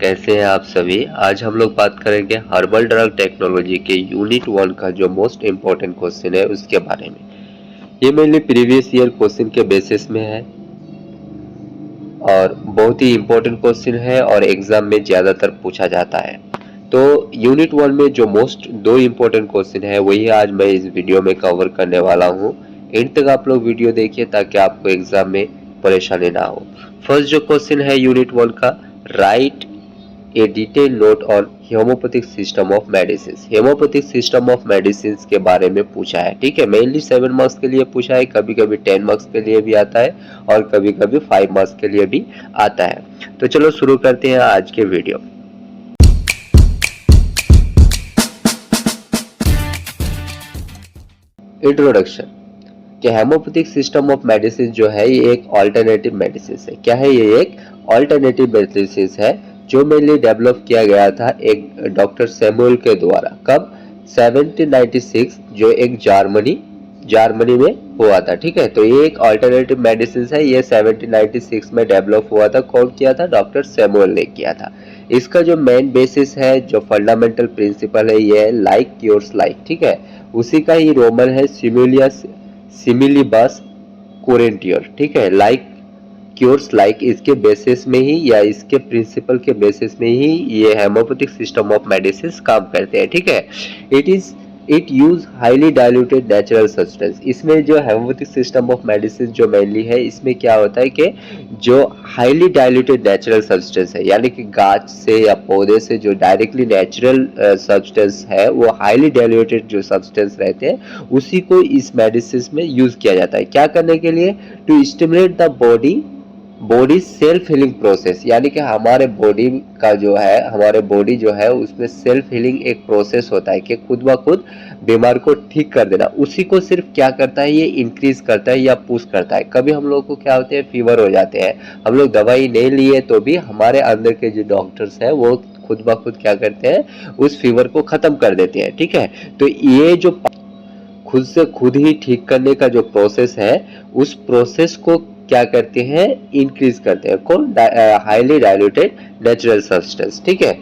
कैसे हैं आप सभी। आज हम लोग बात करेंगे हर्बल ड्रग टेक्नोलॉजी के यूनिट 1 का जो मोस्ट इम्पोर्टेंट क्वेश्चन है उसके बारे में। ये मेनली प्रीवियस ईयर क्वेश्चन के बेसिस में है और बहुत ही इम्पोर्टेंट क्वेश्चन है और एग्जाम में ज़्यादातर पूछा जाता है। तो यूनिट 1 में जो मोस्ट दो इम्पोर्टेंट क्वेश्चन है वही आज मैं इस वीडियो में कवर करने वाला हूँ। एंड तक आप लोग वीडियो देखिए ताकि आपको एग्जाम में परेशानी ना हो। फर्स्ट जो क्वेश्चन है यूनिट 1 का, right A detail note on homeopathic system of medicine. Homeopathic system of medicine के बारे में पूछा है। ठीक है, मेनली 7 मार्क्स के लिए पूछा है, कभी कभी 10 मार्क्स के लिए भी आता है और कभी कभी 5 मार्क्स के लिए भी आता है। तो चलो शुरू करते हैं आज के वीडियो। इंट्रोडक्शन कि होम्योपैथिक सिस्टम ऑफ मेडिसिन जो है ये एक ऑल्टरनेटिव मेडिसिन है। क्या है ये? एक ऑल्टरनेटिव मेडिसिन है जो मेनली डेवलप किया गया था एक डॉक्टर सैमुअल के द्वारा। कब? 1796, जो एक जर्मनी में हुआ था। ठीक है, तो ये एक ऑल्टरनेटिव मेडिसिन है। ये 1796 में डेवलप हुआ था। कौन किया था? डॉक्टर सैमुअल ने किया था। इसका जो मेन बेसिस है, जो फंडामेंटल प्रिंसिपल है, ये है लाइक क्योर्स लाइक। ठीक है, उसी का ही रोमन है सिमिलीबस कोरेंटियर। ठीक है, लाइक क्योर्स लाइक, इसके बेसिस में ही या इसके प्रिंसिपल के बेसिस में ही ये होम्योपैथिक सिस्टम ऑफ मेडिसिन काम करते हैं। ठीक है, it use highly diluted natural substance. इसमें जो होम्योपैथिक सिस्टम ऑफ मेडिसिन जो मेनली है, इसमें क्या होता है कि जो हाईली डाइल्यूटेड नेचुरल सब्सटेंस है, यानी कि गाछ से या पौधे से जो डायरेक्टली नेचुरल सब्सटेंस है, वो हाईली डाइल्यूटेड जो सब्सटेंस रहते हैं उसी को इस मेडिसिन में यूज किया जाता है। क्या करने के लिए? To stimulate the body self healing process, यानी कि हमारे बॉडी जो है उसमें सेल्फ हीलिंग एक प्रोसेस होता है कि खुद ब खुद बीमार को ठीक कर देना। उसी को सिर्फ क्या करता है, ये इंक्रीज करता है या पुश करता है। कभी हम लोग को क्या होते हैं, फीवर हो जाते हैं, हम लोग दवाई नहीं लिए तो भी हमारे अंदर के जो डॉक्टर्स हैं वो खुद ब खुद क्या करते हैं, उस फीवर को खत्म कर देते हैं। ठीक है, तो ये जो खुद से खुद ही ठीक करने का जो प्रोसेस है, उस प्रोसेस को क्या करते हैं, इंक्रीज करते हैं। कौन? Highly diluted natural substance. ठीक है,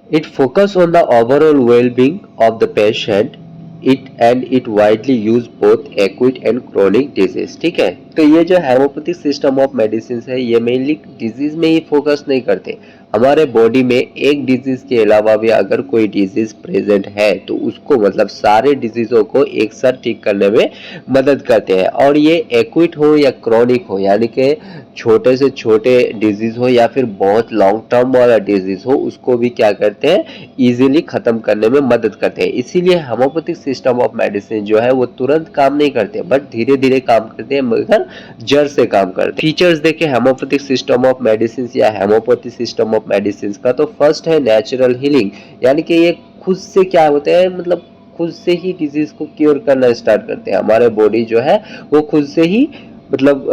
it focus on the overall wellbeing of the patient it widely use both acute and chronic disease. ठीक है, तो ये जो होम्योपैथिक सिस्टम ऑफ मेडिसिन है ये मेनली डिजीज में ही फोकस नहीं करते। हमारे बॉडी में एक डिजीज के अलावा भी अगर कोई डिजीज प्रेजेंट है तो उसको मतलब सारे डिजीजों को एक साथ ठीक करने में मदद करते हैं। और ये एक्यूट हो या क्रोनिक हो, यानी कि छोटे से छोटे डिजीज हो या फिर बहुत लॉन्ग टर्म वाला डिजीज हो, उसको भी क्या करते हैं, इजीली खत्म करने में मदद करते हैं। इसीलिए होम्योपैथिक सिस्टम ऑफ मेडिसिन जो है वो तुरंत काम नहीं करते, बट धीरे धीरे काम करते हैं, मगर जड़ से काम करते हैं। फीचर्स देखें होम्योपैथिक सिस्टम ऑफ मेडिसिन या होम्योपैथी सिस्टम ऑफ मेडिसिन का, तो फर्स्ट है नेचुरल हीलिंग, यानी कि ये खुद से क्या होता है, मतलब खुद से ही डिजीज को क्योर करना स्टार्ट करते हैं। हमारे बॉडी जो है वो खुद से ही मतलब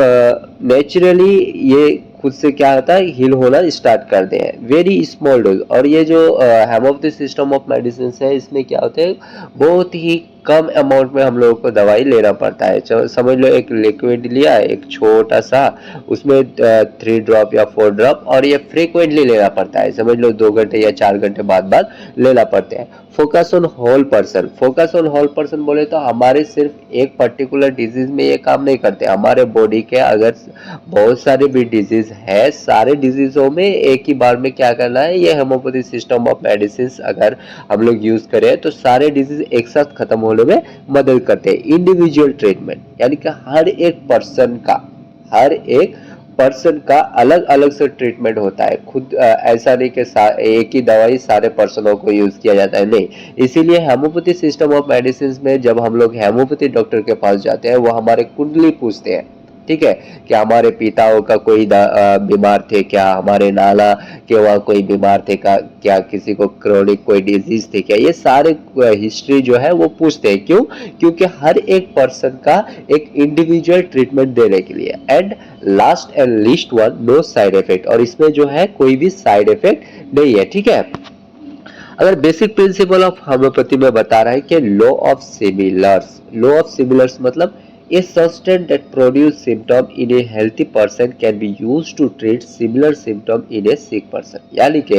नेचुरली ये खुद से क्या होता है, हील होना स्टार्ट करते हैं। Very small dose. और ये जो होम्योपैथी सिस्टम ऑफ मेडिसिन है, इसमें क्या होता है, बहुत ही कम अमाउंट में हम लोगों को दवाई लेना पड़ता है। समझ लो एक लिक्विड लिया, एक छोटा सा, उसमें 3 ड्रॉप या 4 ड्रॉप, और ये फ्रीक्वेंटली लेना पड़ता है। समझ लो 2 घंटे या 4 घंटे बाद लेना पड़ता है। Focus on whole person. Focus on whole person बोले तो हमारे सिर्फ एक पर्टिकुलर डिजीज में ये काम नहीं करते। हमारे बॉडी के अगर बहुत सारे भी डिजीज है, सारे डिजीजों में एक ही बार में क्या करना है, ये होम्योपैथी सिस्टम ऑफ मेडिसिन अगर हम लोग यूज करें तो सारे डिजीज एक साथ खत्म होने में मदद करते हैं। इंडिविजुअल ट्रीटमेंट, यानी कि हर एक पर्सन का अलग अलग से ट्रीटमेंट होता है। खुद ऐसा नहीं कि एक ही दवाई सारे पर्सनों को यूज किया जाता है, नहीं। इसीलिए होम्योपैथी सिस्टम ऑफ मेडिसिन में जब हम लोग होम्योपैथी डॉक्टर के पास जाते हैं, वो हमारे कुंडली पूछते हैं। ठीक है, क्या हमारे पिताओं का कोई बीमार थे, क्या हमारे नाना के वहाँ कोई बीमार थे, क्या किसी को क्रोनिक कोई डिजीज थे क्या, ये सारे हिस्ट्री जो है वो पूछते हैं। क्यों? क्योंकि हर एक पर्सन का एक इंडिविजुअल ट्रीटमेंट देने के लिए। And last and least one, no side effect. और इसमें जो है कोई भी साइड इफेक्ट नहीं है। ठीक है, अगर बेसिक प्रिंसिपल ऑफ होम्योपैथी में बता रहा है कि लॉ ऑफ सिमिलर्स मतलब A substance that produce symptom in a healthy person can be used to treat similar symptom in a sick person। यानी कि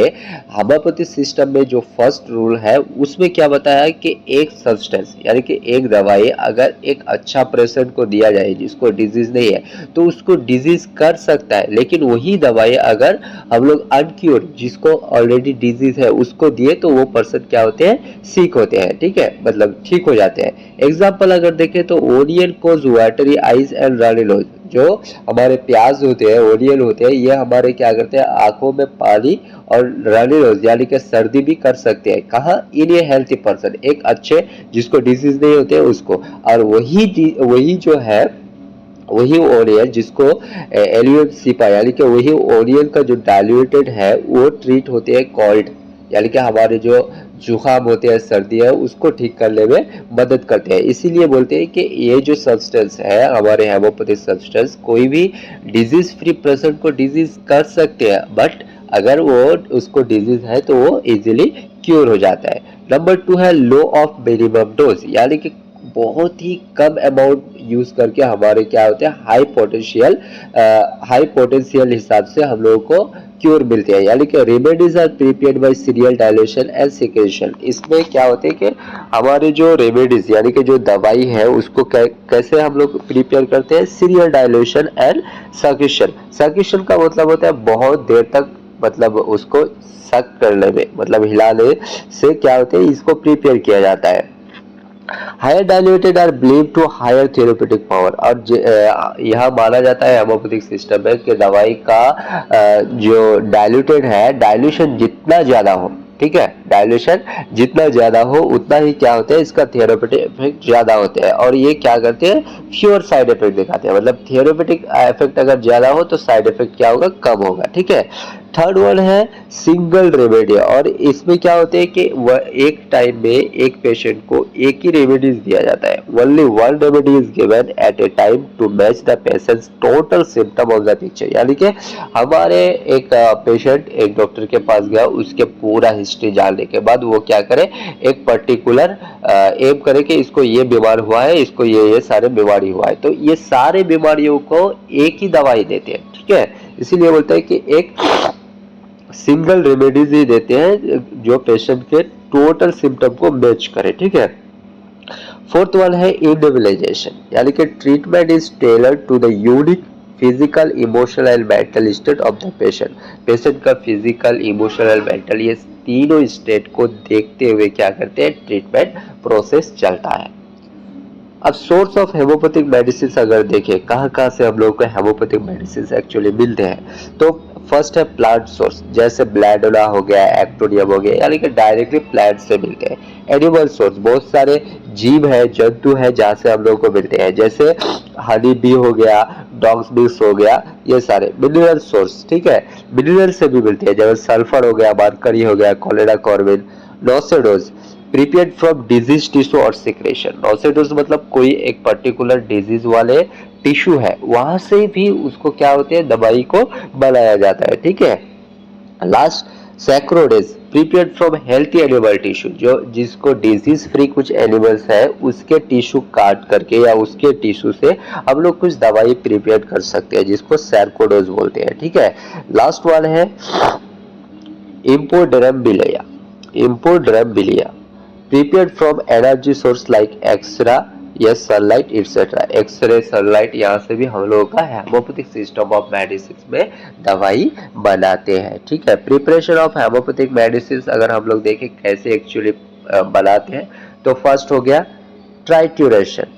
होम्योपैथी सिस्टम में जो फर्स्ट रूल है उसमें क्या बताया है कि एक सब्सटेंस यानी कि एक दवाई अगर एक अच्छा पेशेंट को दिया जाए जिसको डिजीज नहीं है तो उसको डिजीज कर सकता है, लेकिन वही दवाई अगर हम लोग अनक्योर जिसको ऑलरेडी डिजीज है उसको दिए तो वो पर्सन क्या होते हैं, सिक होते हैं। ठीक है, मतलब ठीक हो जाते हैं। एग्जाम्पल अगर देखें तो onion causes watery eyes and runny nose. जो हमारे प्याज होते हैं, ओनियन होते हैं, ये हमारे क्या करते हैं, आंखों में पानी और रनी नोज यानी कि सर्दी भी कर सकते हैं। कहाँ, इन ए हेल्थी पर्सन, एक अच्छे जिसको डिजीज नहीं होते उसको। और वही जो है वही ओनियन जिसको एलियम सिपा यानी कि वही ओनियन का जो डाइल्यूटेड है वो ट्रीट होते हैं कोल्ड यानी कि हमारे जो जुकाम होते हैं, सर्दी है, उसको ठीक करने में मदद करते हैं। इसीलिए बोलते हैं कि ये जो सब्सटेंस है हमारे होम्योपैथिक सब्सटेंस कोई भी डिजीज फ्री पर्सन को डिजीज कर सकते हैं, बट अगर वो उसको डिजीज है तो वो इजीली क्योर हो जाता है। नंबर 2 है लो ऑफ मिनिमम डोज यानी कि बहुत ही कम अमाउंट यूज करके हमारे क्या होते हैं, हाई पोटेंशियल हिसाब से हम लोगों को क्योर मिलते हैं। यानी कि remedies are prepared by serial dilution and secretion. इसमें क्या होते हैं कि हमारे जो रेमेडीज यानी कि जो दवाई है उसको कैसे हम लोग प्रिपेयर करते हैं, serial dilution and suction. Suction का मतलब होता है बहुत देर तक, मतलब उसको सक करने में, मतलब हिलाने से क्या होते हैं, इसको प्रिपेयर किया जाता है। Higher diluted are believe to higher therapeutic power. और यह माना जाता है होम्योपैथिक सिस्टम में कि दवाई का जो डायल्यूटेड है, डायल्यूशन जितना ज्यादा हो, ठीक है, डायल्यूशन जितना ज्यादा हो उतना ही क्या होता है, इसका थेरेप्यूटिक इफेक्ट ज्यादा होते हैं। और ये क्या करते हैं, फ्यूअर साइड इफेक्ट दिखाते हैं। मतलब थेरेप्यूटिक इफेक्ट अगर ज्यादा हो तो साइड इफेक्ट क्या होगा, कम होगा। ठीक है। थर्ड वन है सिंगल रेमेडी। और इसमें क्या होते हैं कि वह एक टाइम में एक पेशेंट को एक ही रेमेडीज दिया जाता है। Only one remedy is given at a time to match the patient's total symptom of the picture. यानी कि हमारे एक पेशेंट एक डॉक्टर के पास गया, उसके पूरा हिस्ट्री जानने के बाद वो क्या करे, एक पर्टिकुलर एम करे कि इसको ये बीमार हुआ है, इसको ये सारे बीमारी हुआ है, तो ये सारे बीमारियों को एक ही दवाई देते हैं। ठीक है, इसीलिए बोलते हैं कि एक सिंगल रेमेडीज ही देते हैं जो पेशेंट के टोटल सिम्टम को मैच करे। ठीक है। फोर्थ वन है इंडिविजुअलाइजेशन यानी कि treatment is tailored to the unique physical, emotional and mental state of the patient. Patient का फिजिकल, इमोशनल, मेंटल ये तीनों स्टेट को देखते हुए क्या करते हैं, ट्रीटमेंट प्रोसेस चलता है। अब सोर्स ऑफ हेमोपैथिक मेडिसिन अगर देखें कहाँ कहाँ से हम लोगों को हेमोपैथिक मेडिसिन एक्चुअली मिलते हैं, तो फर्स्ट है प्लांट सोर्स, जैसे ब्लैडोला हो गया, एक्टोनियम हो गया, यानी कि डायरेक्टली प्लांट से मिलते हैं। एनिमल सोर्स, बहुत सारे जीव है, जंतु है जहाँ से हम लोगों को मिलते हैं, जैसे हनी बी हो गया, डॉग्स बीस हो गया, ये सारे। मिनरल सोर्स, ठीक है, मिनरल से भी मिलते हैं, जैसे सल्फर हो गया, मरकरी हो गया, कोलेरा कॉर्बिन। Nosodes prepared from disease tissue और सिक्रेशन। नॉसेडोज मतलब कोई एक पर्टिकुलर डिजीज वाले टिश्यू है, वहां से भी उसको क्या होते हैं, दवाई को बनाया जाता है। ठीक है। Last sarcodes prepared from healthy animal tissue, जो जिसको डिजीज फ्री कुछ एनिमल्स है उसके टिश्यू काट करके या उसके टिश्यू से हम लोग कुछ दवाई प्रिपेयर कर सकते हैं, जिसको सैर्कोडोज बोलते हैं। ठीक है। लास्ट वन है imponderabilia. Imponderabilia prepared from energy source like x-ray या सनलाइट एक्सेट्रा। एक्सरे, सनलाइट, यहाँ से भी हम लोगों का हेमोपैथिक सिस्टम ऑफ मेडिसिन में दवाई बनाते हैं। ठीक है। प्रिपरेशन ऑफ हेमोपैथिक मेडिसिन अगर हम लोग देखें कैसे एक्चुअली बनाते हैं, तो फर्स्ट हो गया ट्राइट्यूरेशन।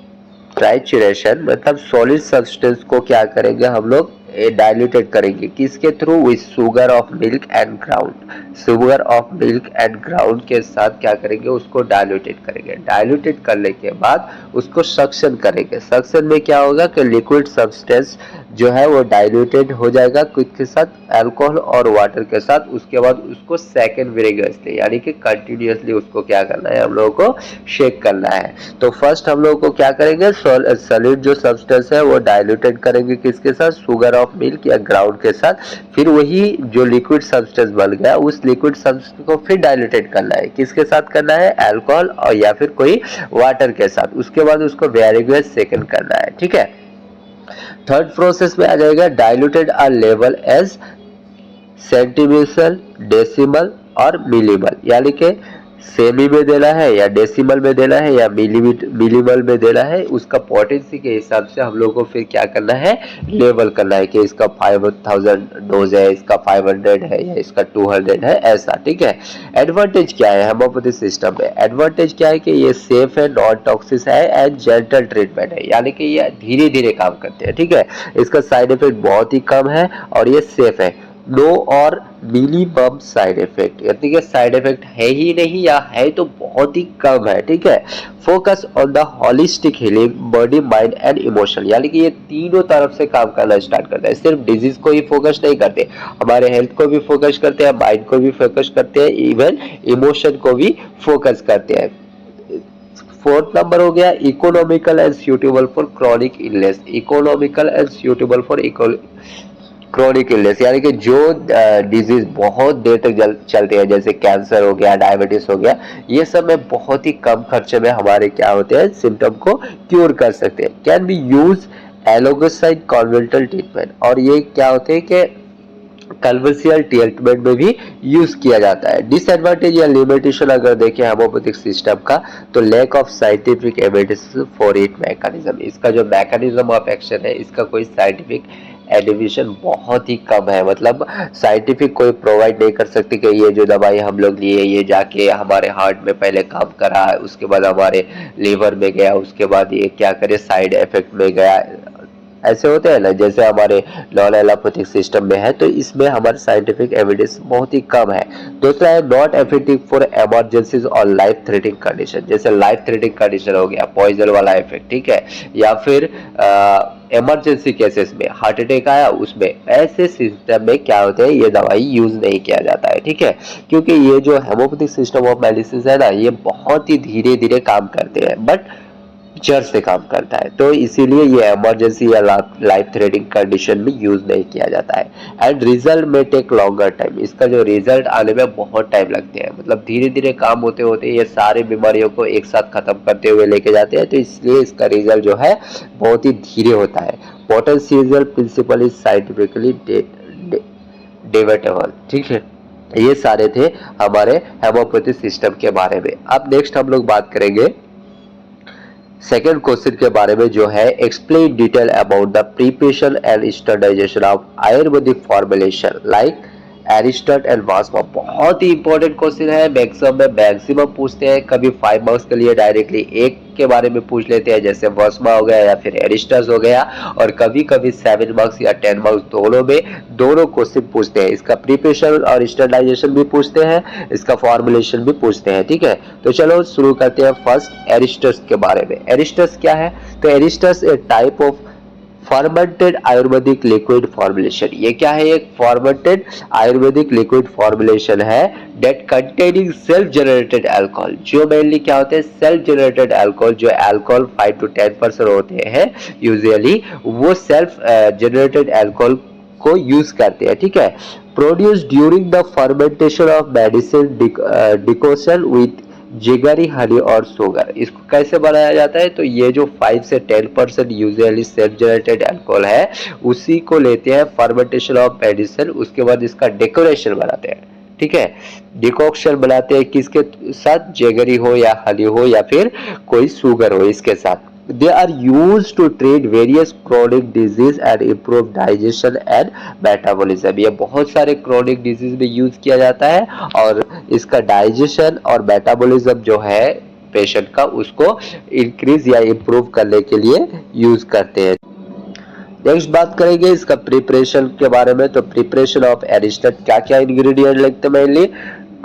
ट्राइट्यूरेशन मतलब सॉलिड सब्सटेंस को क्या करेंगे हम लोग, डाइल्यूटेड करेंगे, किसके through, with sugar of milk and ground. Sugar of milk and ground के साथ क्या करेंगे, उसको डाइल्यूटेड करेंगे। डाइल्यूटेड करने के बाद उसको सक्शन करेंगे। सक्शन में क्या होगा कि लिक्विड सब्सटेंस जो है वो डाइल्यूटेड हो जाएगा किसके साथ, अल्कोहल और वाटर के साथ। उसके बाद उसको सेकंड विनेगरसली यानी कि कंटिन्यूअसली उसको क्या करना है, हम लोगों को शेक करना है। तो फर्स्ट हम लोगों को क्या करेंगे, सॉलिड जो सब्सटेंस है वो डाइल्यूटेड करेंगे किसके साथ, शुगर ऑफ मिल्क या ग्राउंड के साथ, फिर वही जो लिक्विड सब्सटेंस बन गया उस लिक्विड सब्सटेंस को फिर डाइल्यूटेड करना है। किसके साथ करना है? अल्कोहल और या फिर कोई वाटर के साथ। उसके बाद उसको वेरी सेकंड करना है, ठीक है। थर्ड प्रोसेस में आ जाएगा diluted a level as centimetre, decimal और मिलीमल, यानी कि सेमी में देना है या डेसिमल में देना है या मिलीमल में देना है। उसका पोटेंसी के हिसाब से हम लोग को फिर क्या करना है? लेवल करना है कि इसका 5000 डोज है, इसका 500 है या इसका 200 है, ऐसा, ठीक है। एडवांटेज क्या है होम्योपैथिक सिस्टम में? एडवांटेज क्या है कि ये सेफ है, नॉन टॉक्सिक है एंड जेंटल ट्रीटमेंट है, यानी कि ये धीरे धीरे काम करते हैं, ठीक है। इसका साइड इफेक्ट बहुत ही कम है और ये सेफ है। नो और मिनिमम साइड इफेक्ट, यानी कि साइड इफेक्ट है ही नहीं या है तो बहुत ही कम है, ठीक है। Focus on the holistic healing body, mind and emotion, यानी कि ये तीनों तरफ से काम करना स्टार्ट करता है। सिर्फ डिजीज को ही फोकस नहीं करते, हमारे हेल्थ को भी फोकस करते हैं, माइंड को भी फोकस करते हैं, इवन इमोशन को भी फोकस करते हैं। फोर्थ नंबर हो गया economical and suitable for chronic illness. Economical and suitable for chronic illness, यानी कि जो डिजीज बहुत देर तक चलते हैं, जैसे कैंसर हो गया, डायबिटीज हो गया, ये सब में बहुत ही कम खर्चे में हमारे क्या होते हैं? सिम्टम को क्योर कर सकते हैं। Can be use alongside conventional treatment, और ये क्या होते हैं कि कन्वेंशनल ट्रीटमेंट में भी यूज किया जाता है। डिसएडवांटेज या लिमिटेशन अगर देखें होम्योपैथिक सिस्टम का, तो lack of scientific evidence for it mechanism, इसका जो मैकेनिज्म ऑफ एक्शन है इसका कोई साइंटिफिक एडिविशन बहुत ही कम है, मतलब साइंटिफिक कोई प्रोवाइड नहीं कर सकती कि ये जो दवाई हम लोग लिए ये जाके हमारे हार्ट में पहले काम करा, उसके बाद हमारे लीवर में गया, उसके बाद ये क्या करे साइड इफेक्ट में गया, ऐसे होते हैं ना, जैसे हमारे नॉन एलोपैथिक सिस्टम में है। तो इसमें हमारे साइंटिफिक एविडेंस बहुत ही कम है। दूसरा है नॉट इफेक्टिव फॉर इमरजेंसीज और लाइफ थ्रेटनिंग कंडीशन, जैसे लाइफ थ्रेटनिंग कंडीशन हो गया, पॉइजन वाला इफेक्ट, ठीक है, या फिर इमरजेंसी केसेस में हार्ट अटैक आया, उसमें ऐसे सिस्टम में क्या होता है? ये दवाई यूज नहीं किया जाता है, ठीक है, क्योंकि ये जो होम्योपैथिक सिस्टम ऑफ मेडिसिन है ना, ये बहुत ही धीरे धीरे काम करते हैं, बट जड़ से काम करता है, तो इसीलिए ये इमरजेंसी या लाइफ थ्रेटनिंग कंडीशन में यूज नहीं किया जाता है। एंड रिजल्ट में टेक लॉन्गर टाइम, इसका जो रिजल्ट आने में बहुत टाइम लगते हैं, मतलब धीरे धीरे काम होते होते ये सारे बीमारियों को एक साथ खत्म करते हुए लेके जाते हैं, तो इसलिए इसका रिजल्ट जो है बहुत ही धीरे होता है। Potential principle is scientifically debatable, ठीक है। ये सारे थे हमारे होम्योपैथी सिस्टम के बारे में। अब नेक्स्ट हम लोग बात करेंगे सेकेंड क्वेश्चन के बारे में, जो है explain detail about the preparation and standardization of Ayurvedic formulation like arishta and bhasma. बहुत ही इंपॉर्टेंट क्वेश्चन है, मैक्सिमम पूछते हैं, कभी 5 मार्क्स के लिए डायरेक्टली एक के बारे में पूछ लेते हैं, जैसे वास्मा हो गया या फिर एरिस्टस हो गया, और कभी कभी 7 मार्क्स या 10 मार्क्स दोनों में दोनों क्वेश्चन पूछते हैं। इसका प्रिपरेशन और स्टैंडर्डाइजेशन भी पूछते हैं, इसका फॉर्मुलेशन भी पूछते हैं, ठीक है। तो चलो शुरू करते हैं फर्स्ट एरिस्टस के बारे में। एरिस्टस क्या है? तो arishtas a type of fermented Ayurvedic liquid formulation. ये क्या है? एक फर्मेंटेड आयुर्वेदिक लिक्विड फॉर्मुलेशन है that containing self generated alcohol, जो मेनली क्या होते हैं? सेल्फ जनरेटेड अल्कोहल, जो अल्कोहल 5 to 10% होते हैं यूजुअली, वो सेल्फ जनरेटेड अल्कोहल को यूज करते हैं, ठीक है। Produce during the fermentation of medicine decoction with jaggery honey और शुगर। इसको कैसे बनाया जाता है? तो ये जो 5 से 10% यूजुअली सेल्फ जनरेटेड अल्कोहल है, उसी को लेते हैं फर्मेंटेशन ऑफ मेडिसिन, उसके बाद इसका डेकोरेशन बनाते हैं, ठीक है। डिकॉक्शन बनाते हैं किसके साथ? जेगरी हो या हनी हो या फिर कोई शुगर हो, इसके साथ। They are used to treat various chronic disease and improve digestion and metabolism। ये बहुत सारे chronic disease में यूज किया जाता है, और इसका डाइजेशन और मेटाबॉलिज्म जो है पेशेंट का, उसको इंक्रीज या इम्प्रूव करने के लिए यूज करते हैं। नेक्स्ट बात करेंगे इसका प्रिपरेशन के बारे में। तो प्रिपरेशन ऑफ एरिस्टॉट क्या क्या इंग्रेडिएंट लगते हैं? मेनली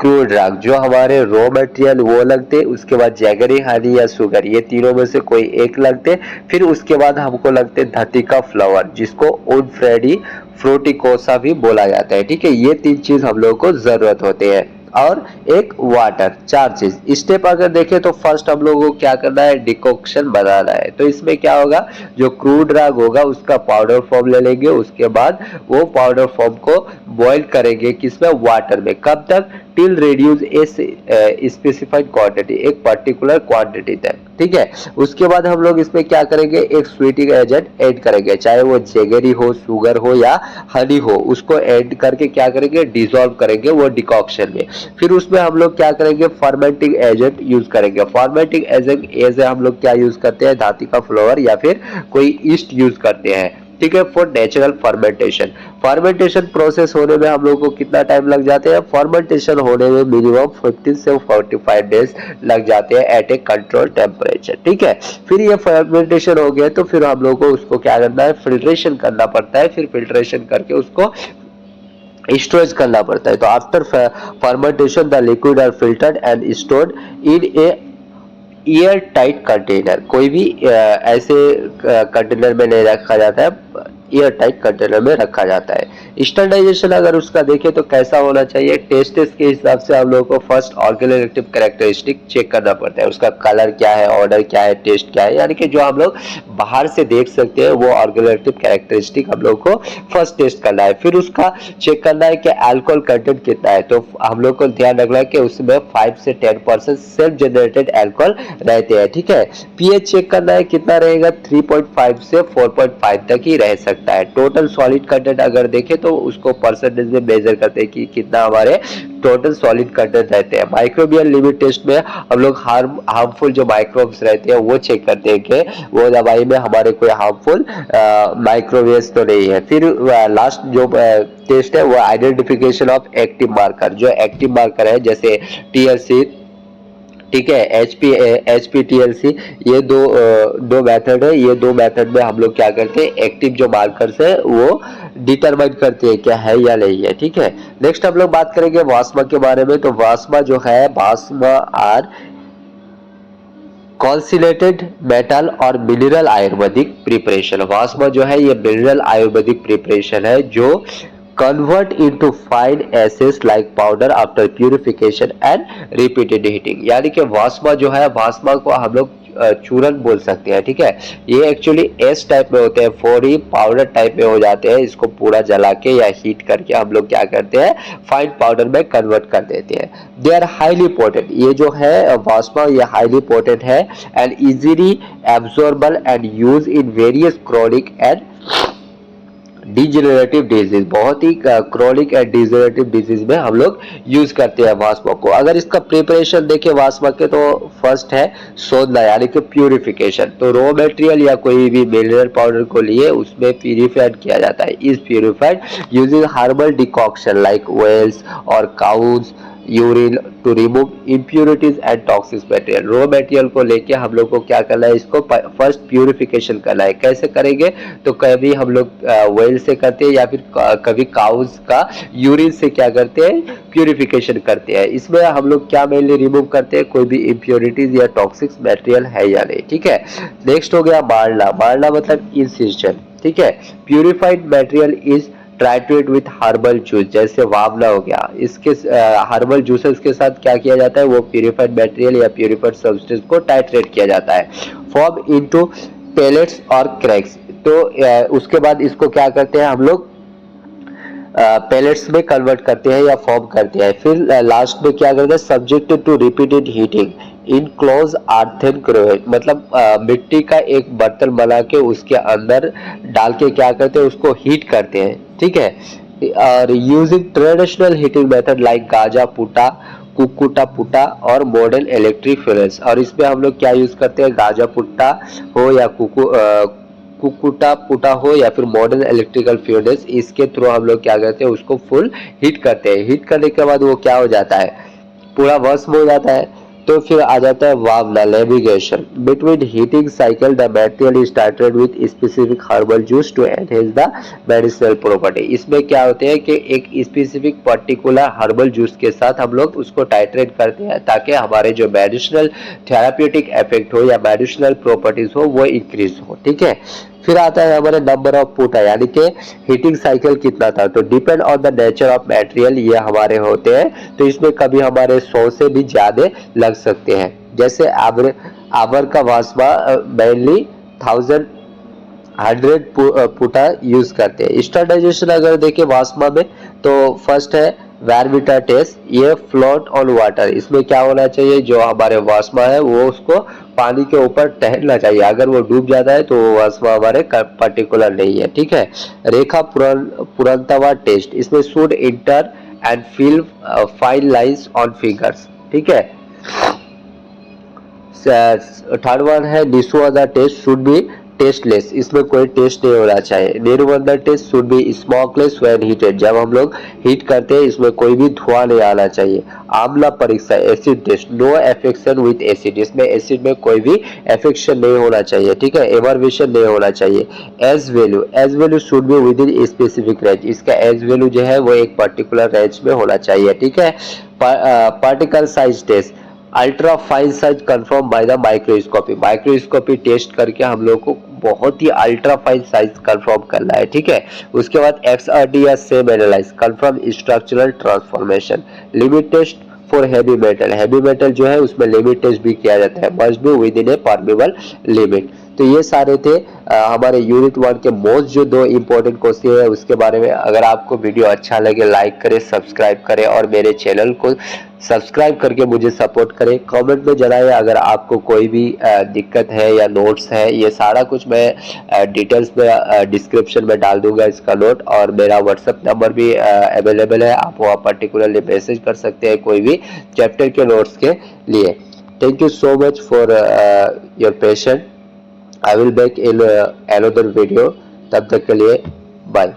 क्रूड ड्रग, जो हमारे रॉ मटेरियल वो लगते, उसके बाद जैगरी हनी या शुगर, ये तीनों में से कोई एक लगते, फिर उसके बाद हमको लगते धरती का फ्लावर, जिसको ओनफ्रेडी फ्रूटिकोसा भी बोला जाता है, ठीक है। ये 3 चीज हम लोगों को जरूरत होते हैं। और एक वाटर, 4 चीज। स्टेप अगर देखें तो फर्स्ट हम लोगों को क्या करना है, डिकॉक्शन बनाना है। तो इसमें क्या होगा, जो क्रूड ड्रग होगा उसका पाउडर फॉर्म ले लेंगे, उसके बाद वो पाउडर फॉर्म को बॉईल करेंगे किसमें, वाटर में। कब तक, till reduce a specified quantity, एक पर्टिकुलर क्वांटिटी तक, ठीक है। उसके बाद हम लोग इसमें क्या करेंगे, एक स्वीटिंग एजेंट ऐड करेंगे, चाहे वो जेगरी हो, शुगर हो या हनी हो, उसको ऐड करके क्या करेंगे, डिसॉल्व करेंगे वो डिकॉक्शन में। फिर उसमें हम लोग क्या करेंगे, फर्मेंटिंग एजेंट यूज करेंगे। फर्मेंटिंग एजेंट एज हम लोग क्या यूज करते हैं, धातु का फ्लोर या फिर कोई ईस्ट यूज करते हैं, ठीक है, for natural fermentation. Fermentation process होने में हम लोग को कितना टाइम लग जाते हैं, फर्मेंटेशन होने में मिनिमम 15 से 45 डेज लग जाते हैं एट ए कंट्रोल टेम्परेचर, ठीक है। फिर ये फर्मेंटेशन हो गया तो फिर हम लोग को उसको क्या करना है, फिल्ट्रेशन करना पड़ता है। फिर फिल्ट्रेशन करके उसको स्टोरेज करना पड़ता है। तो after fermentation the liquid are filtered and stored in a air tight container. कोई भी ऐसे कंटेनर में नहीं रखा जाता है, एयर टाइट कंटेनर में रखा जाता है। स्टैंडर्डाइजेशन अगर उसका देखें तो कैसा होना चाहिए, टेस्ट के हिसाब से हम लोगों को फर्स्ट ऑर्गेनोलेक्टिव कैरेक्टरिस्टिक चेक करना पड़ता है, उसका कलर क्या है, ऑर्डर क्या है, टेस्ट क्या है, यानी कि जो हम लोग बाहर से देख सकते हैं वो ऑर्गेनोलेक्टिव कैरेक्टरिस्टिक हम लोग को फर्स्ट टेस्ट करना है। फिर उसका चेक करना है कि अल्कोहल कंटेंट कितना है। तो हम लोग को ध्यान रखना है कि उसमें 5 से 10% सेल्फ जनरेटेड अल्कोहल रहते हैं, ठीक है। पीएच चेक करना है कितना रहेगा, 3.5 से 4.5 तक ही रह सकता है। टोटल सॉलिड कंटेंट अगर देखें तो उसको परसेंटेज में मेजर करते हैं कि कितना हमारे टोटल सॉलिड कंटेंट रहते हैं। माइक्रोबियल लिमिट टेस्ट में हम लोग हार्मफुल जो माइक्रोब्स रहते हैं वो चेक करते हैं कि वो दवाई में हमारे कोई हार्मफुल माइक्रोवेव्स तो नहीं है। फिर लास्ट जो टेस्ट है वो आइडेंटिफिकेशन ऑफ एक्टिव मार्कर, जो एक्टिव मार्कर है जैसे टीएलसी, ठीक है, HPTLC, ये दो मेथड है। ये दो मेथड में हम लोग क्या करते हैं, एक्टिव जो मार्कर्स है वो डिटरमाइन करते हैं क्या है या नहीं है, ठीक है। नेक्स्ट हम लोग बात करेंगे वास्मा के बारे में। तो वास्मा जो है, वास्मा आर कॉन्सिलेटेड मेटल और मिनरल आयुर्वेदिक प्रिपरेशन। वास्मा जो है ये मिनरल आयुर्वेदिक प्रिपरेशन है जो convert into fine ashes like powder after purification and repeated heating। यानी कि वास्मा जो है, वास्मा को हम लोग चूरन बोल सकते हैं, ठीक है। ये एक्चुअली एस टाइप में होते हैं, फोरी पाउडर टाइप में हो जाते हैं। इसको पूरा जला के या हीट करके हम लोग क्या करते हैं, फाइन पाउडर में कन्वर्ट कर देते हैं। दे आर हाईली पोटेंट, ये जो है वास्मा ये हाईली पोटेंट है and easily absorbable and use in various chronic and degenerative disease. बहुत ही क्रॉनिक एंड डिजेनरेटिव डिजीज में हम लोग यूज करते हैं वास्मा को। अगर इसका प्रिपरेशन देखें वास्मा के तो फर्स्ट है शोधना यानी कि प्यूरिफिकेशन। तो रॉ मटेरियल या कोई भी मिनरल पाउडर को लिए उसमें प्यूरिफाइड किया जाता है। Is purified using herbal decoction like oils और cow's urine to remove impurities and toxic material. Raw material को लेके हम लोग को क्या करना है, इसको फर्स्ट प्यूरिफिकेशन करना है। कैसे करेंगे, तो कभी हम लोग वेल से करते हैं या फिर कभी काउज का यूरिन से क्या करते हैं, प्यूरिफिकेशन करते हैं। इसमें हम लोग क्या मेनली रिमूव करते हैं, कोई भी इम्प्यूरिटीज या टॉक्सिक मटेरियल है या नहीं, ठीक है। नेक्स्ट हो गया मारना। मारना मतलब इंसिजन, ठीक है। Purified material is triturate with herbal juice, जैसे वावला हो गया, इसके हर्बल जूसेस के साथ क्या किया जाता है, वो प्यूरिफाइड मटेरियल या प्यूरिफाइड सब्सटेंस को टाइट्रेट किया जाता है फॉर्म इनटू पेलेट्स और क्रैक्स। तो उसके बाद इसको क्या करते हैं हम लोग, पेलेट्स में कन्वर्ट करते हैं या फॉर्म करते हैं। फिर लास्ट में क्या करते हैं, subjected to repeated heating in close earthen क्रोवेट, मतलब मिट्टी का एक बर्तन बना के उसके अंदर डाल के क्या करते हैं, उसको हीट करते हैं, ठीक है। और using traditional heating method like gaja puta, kukkuta puta और मॉडर्न इलेक्ट्रिक फ्यूल्स। और इसमें हम लोग क्या यूज करते हैं, गाजा पुट्टा हो या कुकुटा पुटा हो या फिर मॉडर्न इलेक्ट्रिकल फ्यूल्स, इसके थ्रू हम लोग क्या करते हैं, उसको फुल हीट करते हैं। हीट करने के बाद वो क्या हो जाता है, पूरा वश हो जाता है। तो फिर आ जाता है bhavana levigation. Between heating cycle the material is titrated with specific herbal juice to enhance the medicinal property. इसमें क्या होते हैं कि एक स्पेसिफिक पर्टिकुलर हर्बल जूस के साथ हम लोग उसको टाइट्रेट करते हैं ताकि हमारे जो मेडिसिनल थेराप्यूटिक इफेक्ट हो या मेडिसिनल प्रॉपर्टीज हो वो इंक्रीज हो, ठीक है। फिर आता है हमारे नंबर ऑफ पुट, यानी कि हीटिंग साइकिल कितना था। तो depend on the nature of material ये हमारे होते हैं, तो इसमें कभी हमारे 100 से भी ज्यादा लग सकते हैं। जैसे आवर का वास्मा मेनली 1100 पुटा यूज करते हैं। स्टैंडर्डाइजेशन अगर देखें वास्मा में, तो फर्स्ट है वैरविटा टेस्ट, ये फ्लोट ऑन वाटर। इसमें क्या होना चाहिए, जो हमारे वास्मा है वो उसको पानी के ऊपर तैरना चाहिए, अगर वो डूब जाता है तो वो वास्मा हमारे पर्टिकुलर नहीं है, ठीक है। रेखा पुरंतवा टेस्ट, इसमें should enter and fill fine lines on fingers, ठीक है। थर्ड वन है niswadu test, should be tasteless, इसमें कोई टेस्ट नहीं होना चाहिए। Nirdhuma test should be smokeless when heated, जब हम लोग हीट करते हैं इसमें कोई भी धुआं नहीं आना चाहिए। आमला परीक्षा acid test, no affection with acid, इसमें एसिड में कोई भी एफेक्शन नहीं होना चाहिए, ठीक है, एवर्वेशन नहीं होना चाहिए। Age value should be within specific range, इसका एज वैल्यू जो है वो एक पर्टिकुलर रेंज में होना चाहिए, ठीक है। Particle size test, ultra fine size confirm by the microscopy test करके हम लोग को बहुत ही अल्ट्रा फाइन साइज कंफर्म करना है, ठीक है। उसके बाद XRD या SEM analyse confirm structural transformation. Limit test for heavy metal जो है उसमें लिमिट टेस्ट भी किया जाता है, must be within a permissible limit. तो ये सारे थे हमारे यूनिट 1 के मोस्ट जो 2 इंपॉर्टेंट क्वेश्चन है उसके बारे में। अगर आपको वीडियो अच्छा लगे लाइक करें, सब्सक्राइब करें और मेरे चैनल को सब्सक्राइब करके मुझे सपोर्ट करें। कमेंट में जनाइए अगर आपको कोई भी दिक्कत है या नोट्स है, ये सारा कुछ मैं डिटेल्स में डिस्क्रिप्शन में डाल दूंगा इसका नोट, और मेरा व्हाट्सएप नंबर भी अवेलेबल है, आप वहाँ पर्टिकुलरली मैसेज कर सकते हैं कोई भी चैप्टर के नोट्स के लिए। Thank you so much for your patience. I will back in another video, तब तक के लिए बाय।